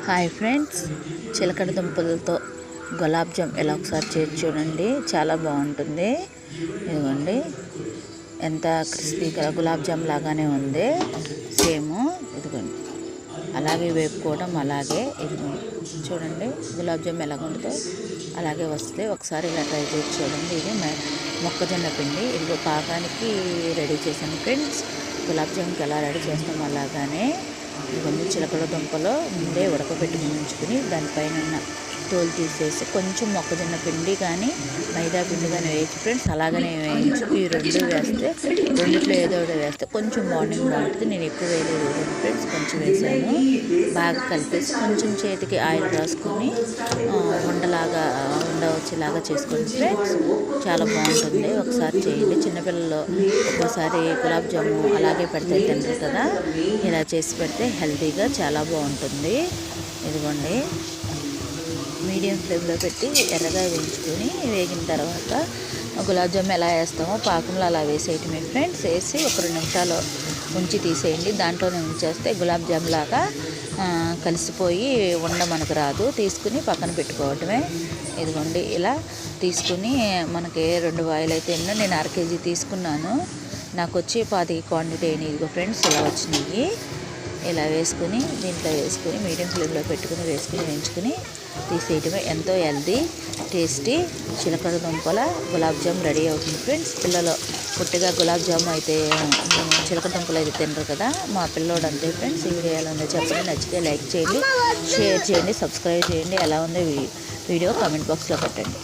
Hi friends, చిలకడ దుంపలతో గులాబ్ జామ్ ఎలా ఒకసారి చేసి చూడండి. చాలా బాగుంటుంది. ఇదిగోండి, ఎంత క్రిస్పీగా గులాబ్ జామ్ లాగానే ఉంది. సేమ్ ఇదిగోండి, అలాగే వేపుకోవడం అలాగే. ఇదిగోండి చూడండి, గులాబ్ జామ్ ఎలాగ ఉంటుందో అలాగే వస్తుంది. ఒకసారి ఇలా ట్రై చేసి చూడండి. ఇది మొక్కజొన్న పిండి ఇదిగో పాకానికి రెడీ చేశాను ఫ్రెండ్స్. గులాబ్ జామ్కి ఎలా రెడీ చేస్తాం అలాగానే ఇవన్నీ చిలకడ దుంపలో ముందే ఉడకబెట్టుకుని ఉంచుకుని దానిపైన ఉన్న తోలు తీసేసి కొంచెం మొక్కజొన్న పిండి కానీ మైదా పిండి కానీ వేయచ్చు ఫ్రెండ్స్. అలాగనే వేయించు. ఈ రెండు వేస్తే రెండిట్లో ఏదో ఒకటి వేస్తే కొంచెం మార్నింగ్ బాగుంటుంది. నేను ఎక్కువ వేయలేదు ఫ్రెండ్స్, కొంచెం వేసాను. బాగా కలిపేసి కొంచెం చేతికి ఆయిల్ రాసుకొని ఉండ వచ్చేలాగా చేసుకోండి ఫ్రెండ్స్. చాలా బాగుంటుంది. ఒకసారి చేయండి. చిన్నపిల్లలు ఒక్కోసారి గులాబ్ జాము అలాగే పెడితే తింటారు కదా, ఇలా చేసి పెడితే హెల్తీగా చాలా బాగుంటుంది. ఇదిగోండి, మీడియం ఫ్లేమ్లో పెట్టి ఎర్రగా వేయించుకొని వేగిన తర్వాత గులాబ్ జామ్ ఎలా వేస్తామో పాకంలో అలా వేసేయటమే ఫ్రెండ్స్. వేసి ఒక 2 నిమిషాలు ఉంచి తీసేయండి. దాంట్లోనే ఉంచేస్తే గులాబ్ జామ్ లాగా కలిసిపోయి మనకు రాదు. తీసుకుని పక్కన పెట్టుకోవటమే. ఇదిగోండి, ఇలా తీసుకుని మనకి 2 వాయిలు అయితే నేను 1/2 kg తీసుకున్నాను. నాకు వచ్చి 25 క్వాంటిటీ అయినాయి. ఇదిగో ఫ్రెండ్స్, ఇలా వచ్చినాయి. ఇలా వేసుకుని దీంట్లో వేసుకుని మీడియం ఫ్లేమ్లో పెట్టుకుని వేయించుకుని తీసేయటమే. ఎంతో హెల్తీ టేస్టీ చిలకడ దుంపల గులాబ్ జామ్ రెడీ అవుతుంది ఫ్రెండ్స్. పిల్లలు పుట్టిగా గులాబ్ జామ్ అయితే చిలకడ దుంపలు అయితే తినరు కదా, మా పిల్లోడు అంతే ఫ్రెండ్స్. ఈ వీడియో ఎలా ఉందో చెప్పండి. నచ్చితే లైక్ చేయండి, షేర్ చేయండి, సబ్స్క్రైబ్ చేయండి. ఎలా ఉందో వీడియో కామెంట్ బాక్స్లో పెట్టండి.